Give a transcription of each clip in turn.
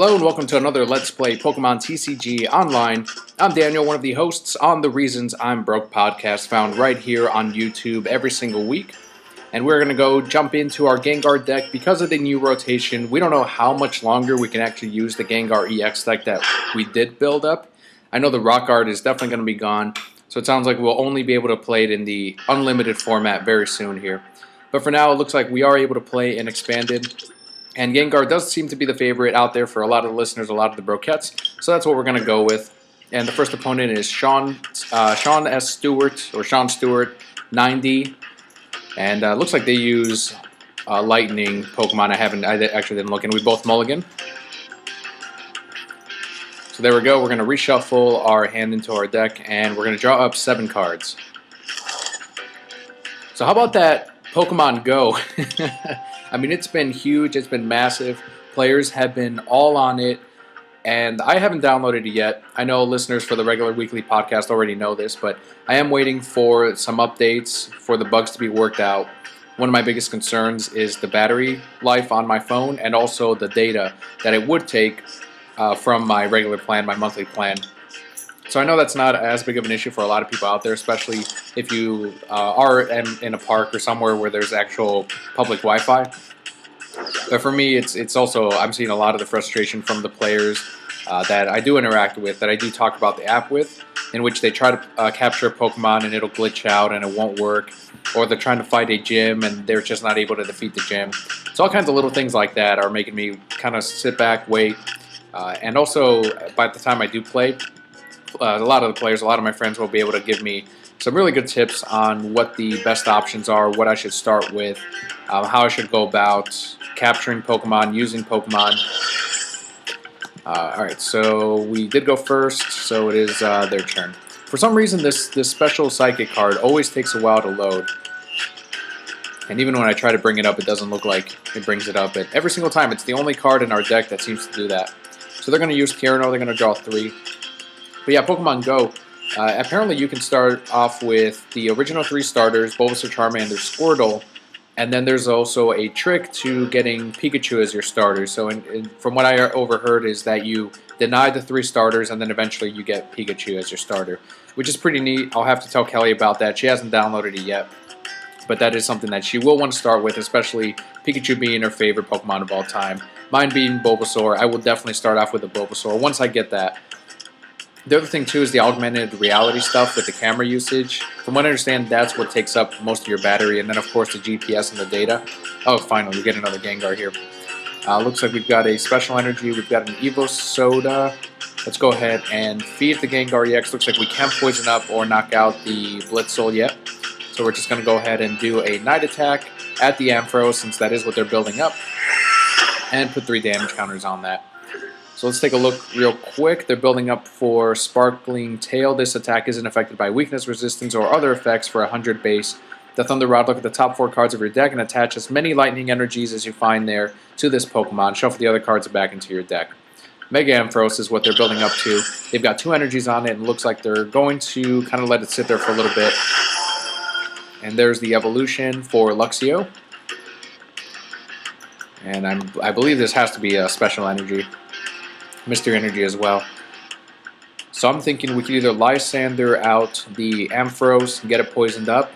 Hello and welcome to another Let's Play Pokemon TCG Online. I'm Daniel, one of the hosts on the Reasons I'm Broke podcast, found right here on YouTube every single week. And we're going to go jump into our Gengar deck. Because of the new rotation, we don't know how much longer we can actually use the Gengar EX deck that we did build up. I know the Rock Art is definitely going to be gone, so it sounds like we'll only be able to play it in the unlimited format very soon here. But for now, it looks like we are able to play in Expanded. And Gengar does seem to be the favorite out there for a lot of the listeners, a lot of the broquettes. So that's what we're going to go with. And the first opponent is Sean Stewart, 90. And looks like they use Lightning Pokemon. I actually didn't look, and we both mulligan. So there we go. We're going to reshuffle our hand into our deck, and we're going to draw up 7 cards. So how about that Pokemon Go? I mean, it's been huge. It's been massive. Players have been all on it, and I haven't downloaded it yet. I know listeners for the regular weekly podcast already know this, but I am waiting for some updates for the bugs to be worked out. One of my biggest concerns is the battery life on my phone and also the data that it would take from my regular plan, my monthly plan. So I know that's not as big of an issue for a lot of people out there, especially if you are in a park or somewhere where there's actual public Wi-Fi. But for me, it's also, I'm seeing a lot of the frustration from the players that I do interact with, that I do talk about the app with, in which they try to capture a Pokemon and it'll glitch out and it won't work, or they're trying to fight a gym and they're just not able to defeat the gym. So all kinds of little things like that are making me kind of sit back, wait, and also by the time I do play, a lot of the players, a lot of my friends will be able to give me some really good tips on what the best options are, what I should start with, how I should go about capturing Pokemon, using Pokemon. Alright, so we did go first, so it is their turn. For some reason, this special Psychic card always takes a while to load. And even when I try to bring it up, it doesn't look like it brings it up. But every single time, it's the only card in our deck that seems to do that. So they're going to use Kierno, they're going to draw 3. But yeah, Pokemon Go, apparently you can start off with the original 3 starters, Bulbasaur, Charmander, Squirtle, and then there's also a trick to getting Pikachu as your starter. So from what I overheard is that you deny the 3 starters and then eventually you get Pikachu as your starter, which is pretty neat. I'll have to tell Kelly about that. She hasn't downloaded it yet, but that is something that she will want to start with, especially Pikachu being her favorite Pokemon of all time. Mine being Bulbasaur, I will definitely start off with a Bulbasaur once I get that. The other thing, too, is the augmented reality stuff with the camera usage. From what I understand, that's what takes up most of your battery. And then, of course, the GPS and the data. Oh, finally, we get another Gengar here. Looks like we've got a Special Energy. We've got an Evo Soda. Let's go ahead and feed the Gengar EX. Looks like we can't poison up or knock out the Blitzel yet. So we're just going to go ahead and do a Night Attack at the Ampharos, since that is what they're building up. And put 3 damage counters on that. So let's take a look real quick. They're building up for Sparkling Tail. This attack isn't affected by weakness, resistance, or other effects for 100 base. The Thunder Rod, look at the top 4 cards of your deck and attach as many lightning energies as you find there to this Pokemon. Shuffle the other cards back into your deck. Mega Ampharos is what they're building up to. They've got 2 energies on it and looks like they're going to kind of let it sit there for a little bit. And there's the evolution for Luxio. And I believe this has to be a special energy. Mystery Energy as well. So I'm thinking we could either Lysander out the Ampharos and get it poisoned up,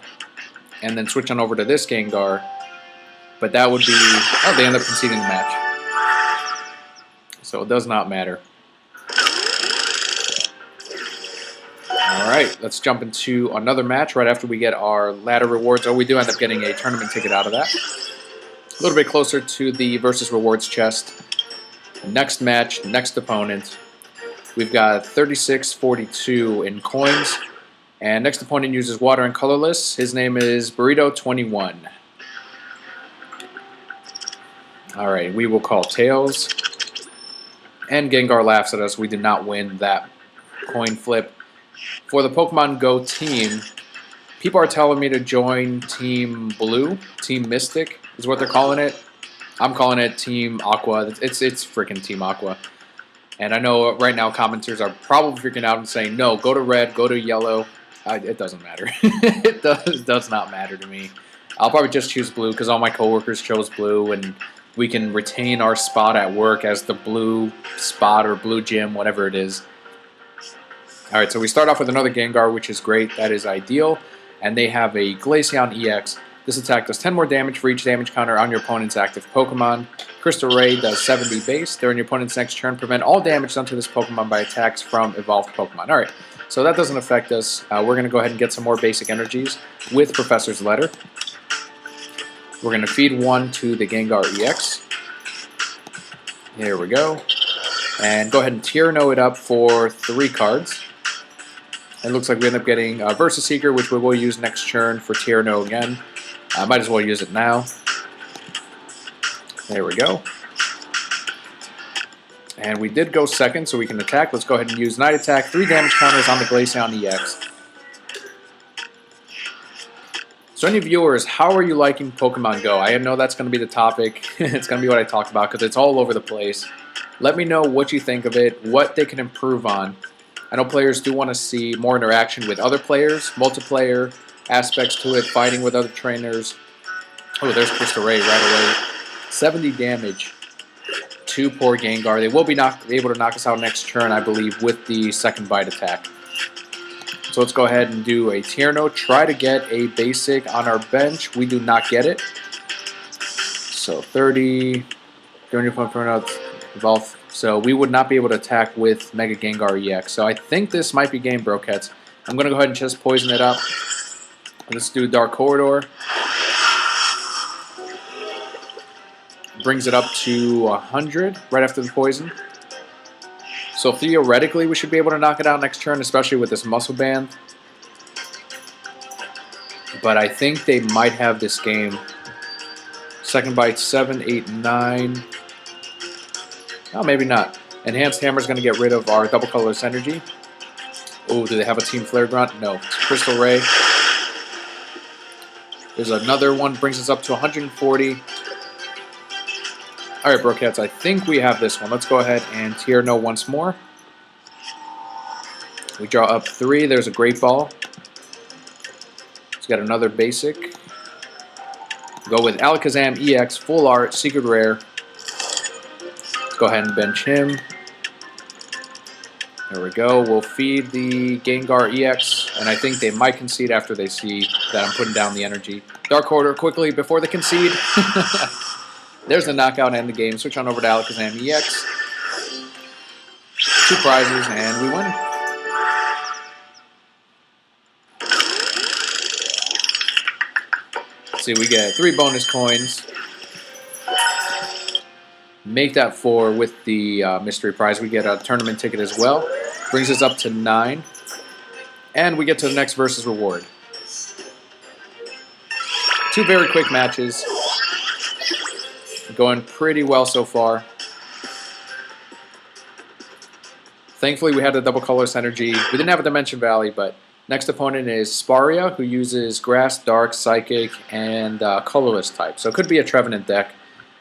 and then switch on over to this Gengar. But that would be... Oh, they end up conceding the match. So it does not matter. Alright, let's jump into another match right after we get our ladder rewards. Oh, we do end up getting a tournament ticket out of that. A little bit closer to the versus rewards chest. Next match, next opponent, we've got 36.42 in coins, and next opponent uses water and colorless. His name is Burrito21. Alright, we will call Tails, and Gengar laughs at us. We did not win that coin flip. For the Pokemon Go team, people are telling me to join Team Blue, Team Mystic is what they're calling it. I'm calling it Team Aqua. It's freaking Team Aqua. And I know right now commenters are probably freaking out and saying, no, go to red, go to yellow. It doesn't matter. It does not matter to me. I'll probably just choose blue because all my coworkers chose blue, and we can retain our spot at work as the blue spot or blue gym, whatever it is. Alright, so we start off with another Gengar, which is great. That is ideal. And they have a Glaceon EX. This attack does 10 more damage for each damage counter on your opponent's active Pokemon. Crystal Ray does 70 base. During your opponent's next turn, prevent all damage done to this Pokemon by attacks from evolved Pokemon. Alright, so that doesn't affect us. We're going to go ahead and get some more basic energies with Professor's Letter. We're going to feed one to the Gengar EX. Here we go. And go ahead and Tyranno it up for 3 cards. It looks like we end up getting Versus Seeker, which we will use next turn for Tyranno again. Might as well use it now. There we go. And we did go second, so we can attack. Let's go ahead and use Night Attack. 3 damage counters on the Glaceon EX. So any viewers, how are you liking Pokemon Go? I know that's going to be the topic. It's going to be what I talk about because it's all over the place. Let me know what you think of it, what they can improve on. I know players do want to see more interaction with other players, multiplayer aspects to it, fighting with other trainers. Oh, there's Crystal Ray right away. 70 damage to poor Gengar. They will be able to knock us out next turn, I believe, with the second bite attack. So let's go ahead and do a Tyranno. Try to get a basic on our bench. We do not get it. So 30. During your opponent turn evolve. So we would not be able to attack with Mega Gengar EX. So I think this might be game, Brokettes. I'm going to go ahead and just poison it up. Let's do Dark Corridor. Brings it up to 100 right after the poison. So theoretically, we should be able to knock it out next turn, especially with this Muscle Band. But I think they might have this game. Second bite, 7, 8, 9. Oh, maybe not. Enhanced Hammer is going to get rid of our double colorless energy. Oh, do they have a Team Flare Grunt? No. It's Crystal Ray. There's another one, brings us up to 140. Alright, Brokettes, I think we have this one. Let's go ahead and Tyranno once more. We draw up 3. There's a Great Ball. Let's get another basic. Go with Alakazam EX, Full Art, Secret Rare. Let's go ahead and bench him. There we go. We'll feed the Gengar EX, and I think they might concede after they see that I'm putting down the energy. Dark Corridor quickly before they concede. There's the knockout and the game. Switch on over to Alakazam EX. 2 prizes, and we win. Let's see, we get 3 bonus coins. Make that 4 with the mystery prize. We get a tournament ticket as well. Brings us up to 9. And we get to the next versus reward. 2 very quick matches. Going pretty well so far. Thankfully, we had the double colorless energy. We didn't have a Dimension Valley, but next opponent is Sparia, who uses Grass, Dark, Psychic, and colorless type. So it could be a Trevenant deck.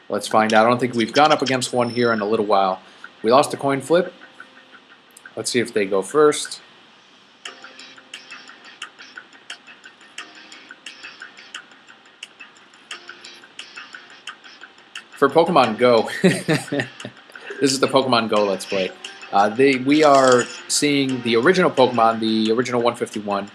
Let's find out. I don't think we've gone up against one here in a little while. We lost a coin flip. Let's see if they go first. For Pokemon Go, this is the Pokemon Go Let's Play. We are seeing the original Pokemon, the original 151,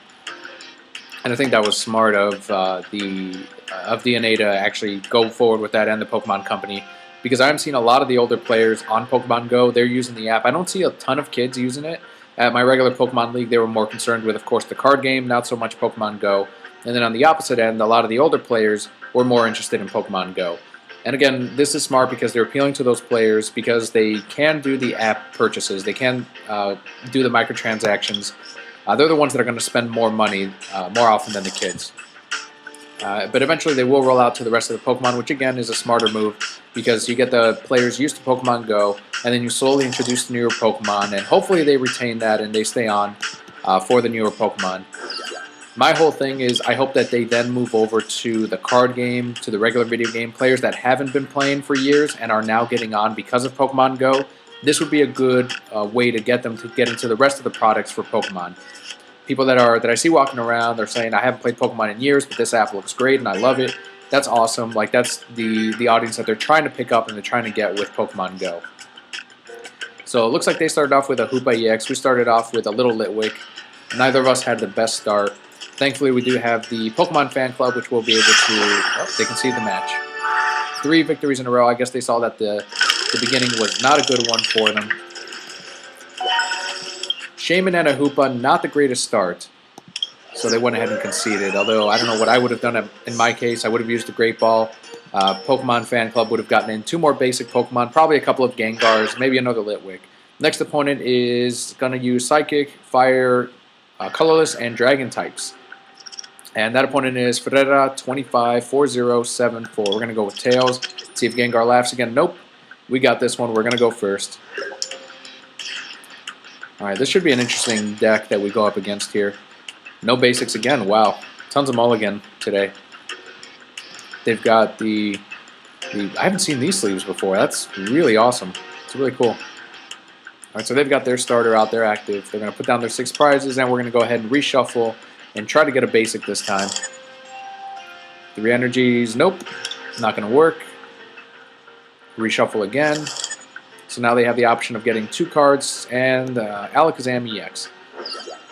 and I think that was smart of DNA to actually go forward with that and the Pokemon Company, because I'm seeing a lot of the older players on Pokemon Go. They're using the app. I don't see a ton of kids using it. At my regular Pokemon League, they were more concerned with, of course, the card game, not so much Pokemon Go. And then on the opposite end, a lot of the older players were more interested in Pokemon Go. And again, this is smart because they're appealing to those players because they can do the app purchases. They can do the microtransactions. They're the ones that are going to spend more money more often than the kids. But eventually they will roll out to the rest of the Pokemon, which again is a smarter move because you get the players used to Pokemon Go, and then you slowly introduce the newer Pokemon, and hopefully they retain that and they stay on for the newer Pokemon. My whole thing is I hope that they then move over to the card game, to the regular video game. Players that haven't been playing for years and are now getting on because of Pokemon Go, this would be a good way to get them to get into the rest of the products for Pokemon. People that I see walking around, they're saying, I haven't played Pokemon in years, but this app looks great and I love it. That's awesome. Like, that's the audience that they're trying to pick up and they're trying to get with Pokemon Go. So it looks like they started off with a Hoopa EX. We started off with a little Litwick. Neither of us had the best start. Thankfully, we do have the Pokemon Fan Club, which will be able to... Oh, they concede the match. 3 victories in a row. I guess they saw that the beginning was not a good one for them. Shaman and a Hoopa, not the greatest start. So they went ahead and conceded. Although, I don't know what I would have done in my case. I would have used the Great Ball. Pokemon Fan Club would have gotten in 2 more basic Pokemon, probably a couple of Gengars, maybe another Litwick. Next opponent is going to use Psychic, Fire, Colorless, and Dragon types. And that opponent is Ferreira 254074. We're going to go with Tails. See if Gengar laughs again. Nope. We got this one. We're going to go first. Alright, this should be an interesting deck that we go up against here. No basics again. Wow. Tons of mulligan today. They've got the I haven't seen these sleeves before. That's really awesome. It's really cool. Alright, so they've got their starter out there active. They're going to put down their 6 prizes, and we're going to go ahead and reshuffle and try to get a basic this time. 3 energies. Nope. Not going to work. Reshuffle again. So now they have the option of getting 2 cards and Alakazam EX.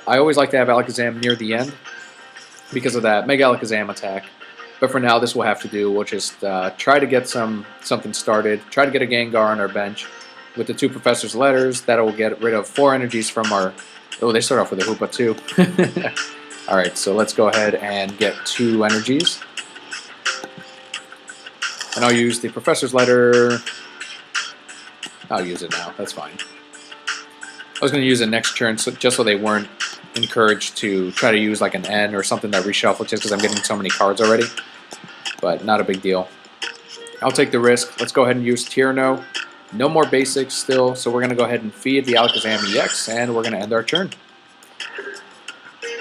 I always like to have Alakazam near the end because of that Mega Alakazam attack. But for now, this will have to do. We'll just try to get something started. Try to get a Gengar on our bench with the 2 Professor's Letters. That'll get rid of 4 energies from our... Oh, they start off with a Hoopa too. Alright, so let's go ahead and get 2 energies. And I'll use the Professor's Letter... I'll use it now. That's fine. I was going to use it next turn just so they weren't encouraged to try to use like an N or something that reshuffles just because I'm getting so many cards already. But not a big deal. I'll take the risk. Let's go ahead and use Tierno. No more basics still, so we're going to go ahead and feed the Alakazam EX, and we're going to end our turn.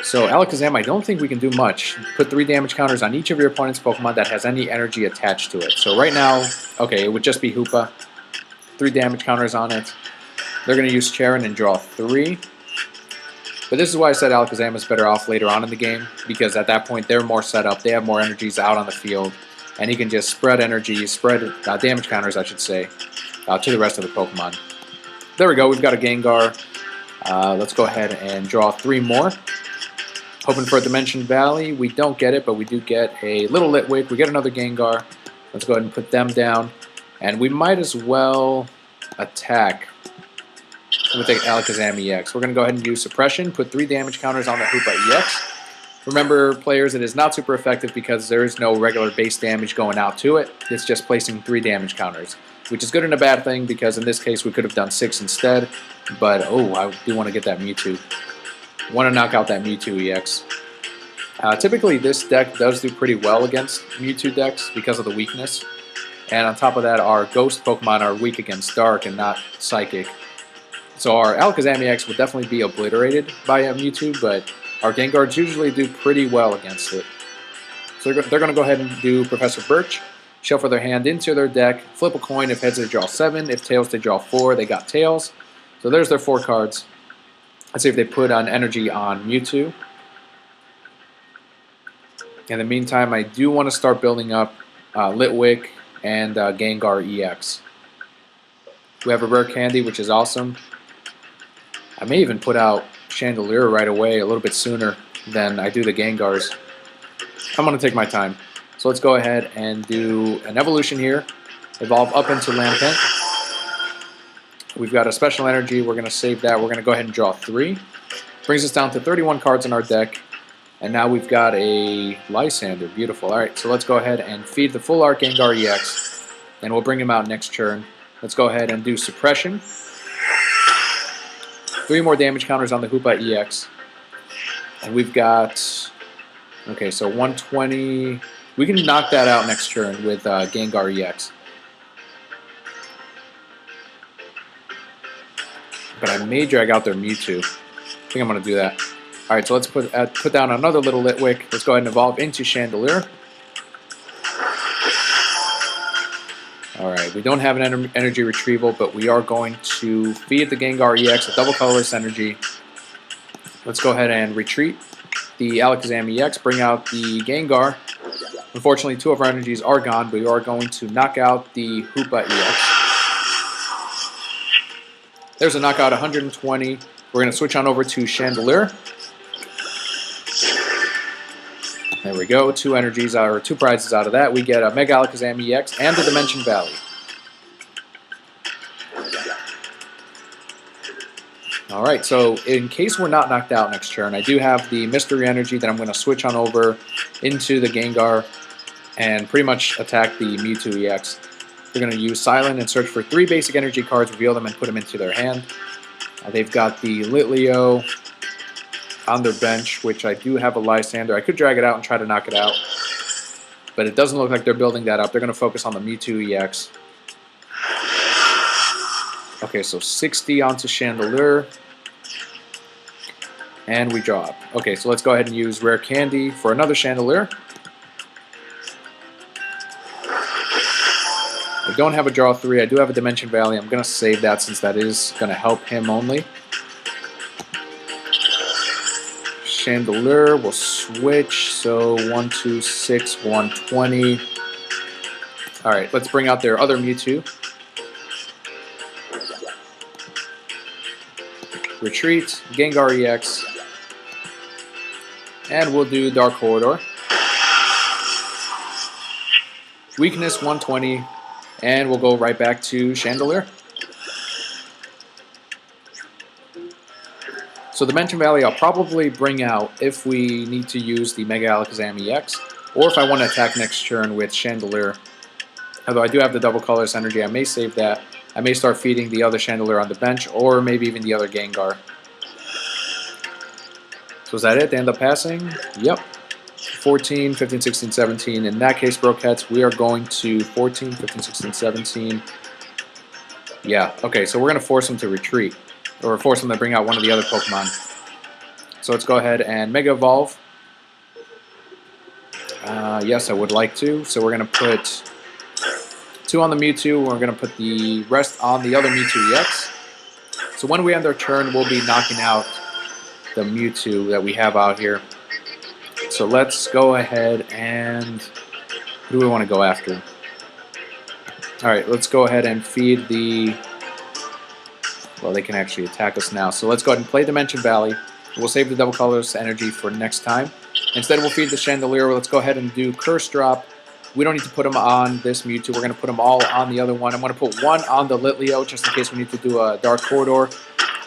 So Alakazam, I don't think we can do much. Put 3 damage counters on each of your opponent's Pokemon that has any energy attached to it. So right now, okay, it would just be Hoopa. 3 damage counters on it. They're going to use Charon and draw 3. But this is why I said Alakazam is better off later on in the game, because at that point they're more set up, they have more energies out on the field, and he can just spread energy, spread damage counters, I should say, to the rest of the Pokemon. There we go, we've got a Gengar. Let's go ahead and draw 3 more. Hoping for a Dimension Valley. We don't get it, but we do get a little Litwick. We get another Gengar. Let's go ahead and put them down. And we might as well attack with the Alakazam EX. We're going to go ahead and use Suppression, put 3 damage counters on the Hoopa EX. Remember, players, it is not super effective because there is no regular base damage going out to it. It's just placing 3 damage counters, which is good and a bad thing because in this case we could have done 6 instead. But, oh, I do want to get that Mewtwo. Want to knock out that Mewtwo EX. Typically, this deck does do pretty well against Mewtwo decks because of the weakness. And on top of that, our Ghost Pokemon are weak against Dark and not Psychic. So our Alakazam EX would definitely be obliterated by a Mewtwo, but our Gengars usually do pretty well against it. So they're going to go ahead and do Professor Birch, shuffle their hand into their deck, flip a coin. If heads, they draw 7. If tails, they draw 4. They got tails. So there's their 4 cards. Let's see if they put on energy on Mewtwo. In the meantime, I do want to start building up Litwick and Gengar EX. We have a rare candy, which is awesome. I may even put out Chandelier right away a little bit sooner than I do the Gengars. I'm going to take my time. So let's go ahead and do an evolution here. Evolve up into Lampent. We've got a special energy. We're going to save that. We're going to go ahead and draw 3. Brings us down to 31 cards in our deck. And now we've got a Lysander. Beautiful. All right, so let's go ahead and feed the full art Gengar EX. And we'll bring him out next turn. Let's go ahead and do Suppression. 3 more damage counters on the Hoopa EX. And we've got... Okay, so 120... We can knock that out next turn with Gengar EX. But I may drag out their Mewtwo. I think I'm going to do that. Alright, so let's put down another little Litwick. Let's go ahead and evolve into Chandelier. Alright, we don't have an energy retrieval, but we are going to feed the Gengar EX a double colorless energy. Let's go ahead and retreat the Alakazam EX, bring out the Gengar. Unfortunately, 2 of our energies are gone, but we are going to knock out the Hoopa EX. There's a knockout, 120. We're going to switch on over to Chandelier. There we go, 2 energies, or 2 prizes out of that. We get a Mega Alakazam EX and the Dimension Valley. Alright, so in case we're not knocked out next turn, I do have the Mystery Energy that I'm going to switch on over into the Gengar and pretty much attack the Mewtwo EX. They're going to use Silent and search for 3 basic energy cards, reveal them, and put them into their hand. They've got the Litleo on their bench, which I do have a Lysander. I could drag it out and try to knock it out, but it doesn't look like they're building that up. They're going to focus on the Mewtwo EX. Okay, so 60 onto Chandelier. And we draw up. Okay, so let's go ahead and use Rare Candy for another Chandelier. I don't have a draw 3. I do have a Dimension Valley. I'm going to save that since that is going to help him only. Chandelier will switch. So 1, 2, 6, 120. Alright, let's bring out their other Mewtwo. Retreat, Gengar EX. And we'll do Dark Corridor. Weakness 120. And we'll go right back to Chandelier. So Dimension Valley I'll probably bring out if we need to use the Mega Alakazam EX, or if I want to attack next turn with Chandelier. Although I do have the double colorless energy, I may save that. I may start feeding the other Chandelier on the bench, or maybe even the other Gengar. So is that it? They end up passing? Yep. 14, 15, 16, 17. In that case, Brokettes, we are going to 14, 15, 16, 17. Yeah, okay, so we're going to force them to retreat, or force them to bring out one of the other Pokemon. So let's go ahead and Mega Evolve. Yes, I would like to. So we're going to put 2 on the Mewtwo. We're going to put the rest on the other Mewtwo EX. So when we end our turn, we'll be knocking out the Mewtwo that we have out here. So let's go ahead and... who do we want to go after? Alright, let's go ahead and feed the... well, they can actually attack us now. So let's go ahead and play Dimension Valley. We'll save the double colorless energy for next time. Instead, we'll feed the Chandelier. Let's go ahead and do Curse Drop. We don't need to put them on this Mewtwo. We're going to put them all on the other one. I'm going to put 1 on the Litleo just in case we need to do a Dark Corridor.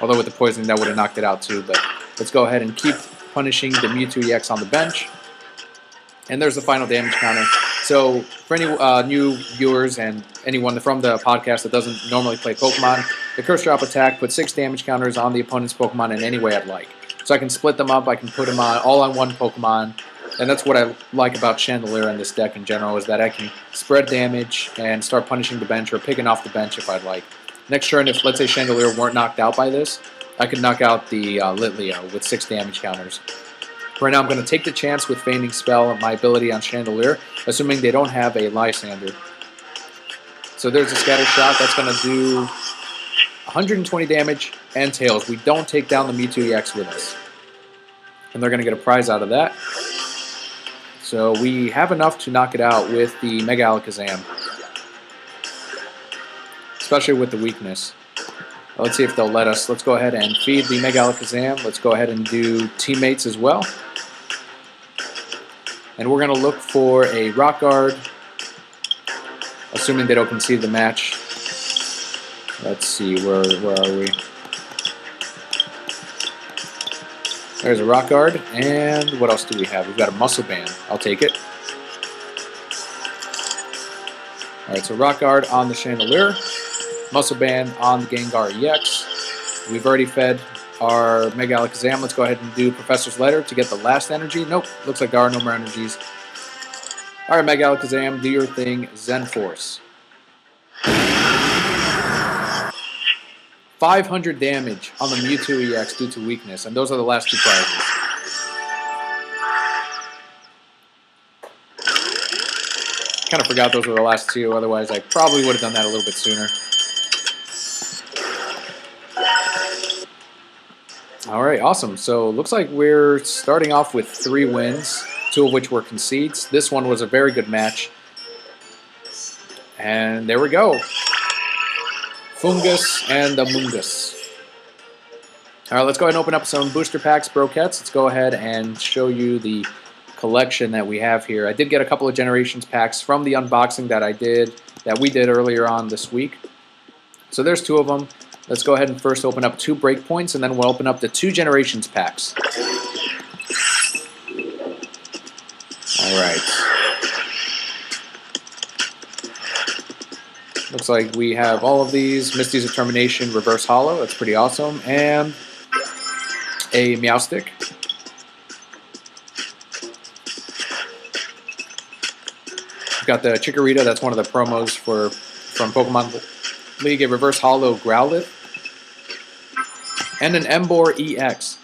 Although with the poisoning, that would have knocked it out too. But let's go ahead and keep punishing the Mewtwo EX on the bench. And there's the final damage counter. So for any new viewers and anyone from the podcast that doesn't normally play Pokemon, the Curse Drop attack puts 6 damage counters on the opponent's Pokemon in any way I'd like. So I can split them up. I can put them on all on one Pokemon. And that's what I like about Chandelier in this deck in general, is that I can spread damage and start punishing the bench or picking off the bench if I'd like. Next turn, if let's say Chandelier weren't knocked out by this, I could knock out the Litleo with 6 damage counters. Right now I'm going to take the chance with Feigning Spell and my ability on Chandelier, assuming they don't have a Lysander. So there's a Scatter Shot. That's going to do 120 damage and Tails. We don't take down the Mewtwo EX with us. And they're going to get a prize out of that. So we have enough to knock it out with the Mega Alakazam. Especially with the weakness. Let's see if they'll let us. Let's go ahead and feed the Mega Alakazam. Let's go ahead and do Teammates as well. And we're going to look for a Rock Guard. Assuming they don't concede the match. Let's see, where are we? There's a Rock Guard. And what else do we have? We've got a Muscle Band. I'll take it. Alright, so Rock Guard on the Chandelier. Muscle Band on the Gengar EX. We've already fed our Mega Alakazam. Let's go ahead and do Professor's Letter to get the last energy. Nope, looks like there are no more energies. Alright, Mega Alakazam, do your thing. Zen Force. 500 damage on the Mewtwo EX due to weakness, and those are the last 2 prizes. Kind of forgot those were the last 2, otherwise I probably would have done that a little bit sooner. Alright, awesome. So looks like we're starting off with 3 wins. 2 of which were concedes. This one was a very good match. And there we go. Fungus and the Mungus. All right, let's go ahead and open up some booster packs, Brokettes. Let's go ahead and show you the collection that we have here. I did get a couple of Generations packs from the unboxing that we did earlier on this week. So there's 2 of them. Let's go ahead and first open up 2 Breakpoints, and then we'll open up the 2 Generations packs. All right. Looks like we have all of these. Misty's Determination Reverse Holo. That's pretty awesome. And a Meowstic. We've got the Chikorita. That's one of the promos from Pokemon League. A Reverse Holo Growlithe. And an Ampharos EX.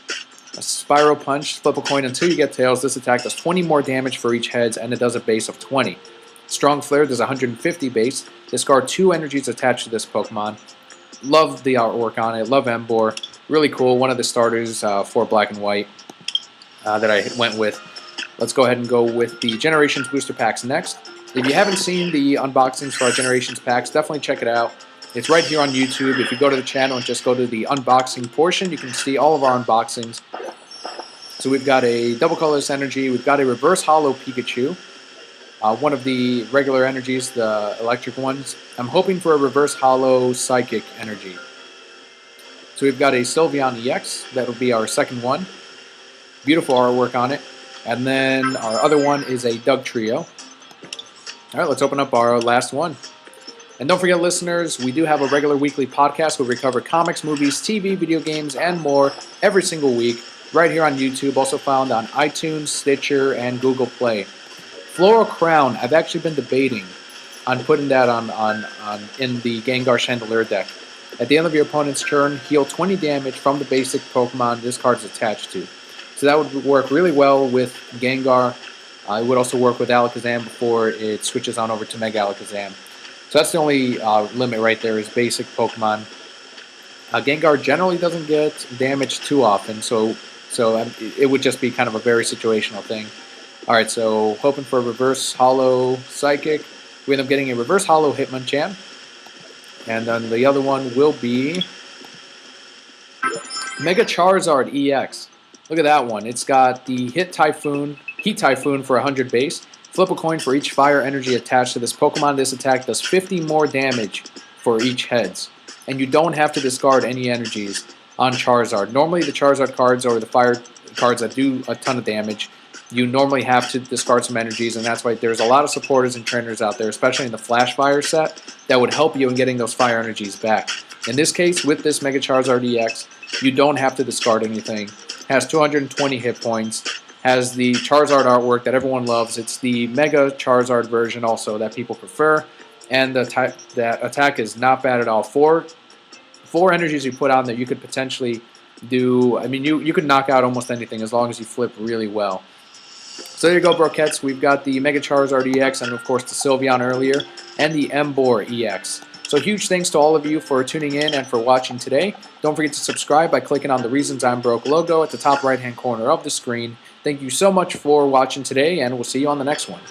A Spiral Punch. Flip a coin until you get tails. This attack does 20 more damage for each heads, and it does a base of 20. Strong Flare does 150 base. Discard 2 energies attached to this Pokemon. Love the artwork on it. Love Emboar. Really cool. One of the starters for Black and White that I went with. Let's go ahead and go with the Generations booster packs next. If you haven't seen the unboxings for our Generations packs, definitely check it out. It's right here on YouTube. If you go to the channel and just go to the unboxing portion, you can see all of our unboxings. So we've got a Double Colorless Energy. We've got a Reverse Holo Pikachu. One of the regular energies, the electric ones. I'm hoping for a Reverse Holo Psychic Energy. So we've got a Glaceon EX. That'll be our second one. Beautiful artwork on it. And then our other one is a Doug Trio. All right, let's open up our last one. And don't forget, listeners, we do have a regular weekly podcast where we cover comics, movies, TV, video games, and more every single week right here on YouTube. Also found on iTunes, Stitcher, and Google Play. Floral Crown, I've actually been debating on putting that on in the Gengar Chandelier deck. At the end of your opponent's turn, heal 20 damage from the basic Pokemon this card is attached to. So that would work really well with Gengar. It would also work with Alakazam before it switches on over to Mega Alakazam. So that's the only limit right there is basic Pokemon. Gengar generally doesn't get damaged too often, so it would just be kind of a very situational thing. All right, so hoping for a Reverse Holo Psychic. We end up getting a Reverse Holo Hitmonchan. And then the other one will be Mega Charizard EX. Look at that one. It's got the Heat Typhoon for 100 base. Flip a coin for each fire energy attached to this Pokemon. This attack does 50 more damage for each heads. And you don't have to discard any energies on Charizard. Normally the Charizard cards or the fire cards that do a ton of damage, you normally have to discard some energies, and that's why there's a lot of supporters and trainers out there, especially in the Flash Fire set, that would help you in getting those fire energies back. In this case, with this Mega Charizard EX, you don't have to discard anything. Has 220 hit points, has the Charizard artwork that everyone loves. It's the Mega Charizard version also that people prefer, and that attack is not bad at all. Four energies you put on there, you could potentially do, I mean, you could knock out almost anything as long as you flip really well. So there you go, Brokettes. We've got the Mega Charizard EX and, of course, the Sylveon earlier, and the Ampharos EX. So huge thanks to all of you for tuning in and for watching today. Don't forget to subscribe by clicking on the Reasons I'm Broke logo at the top right-hand corner of the screen. Thank you so much for watching today, and we'll see you on the next one.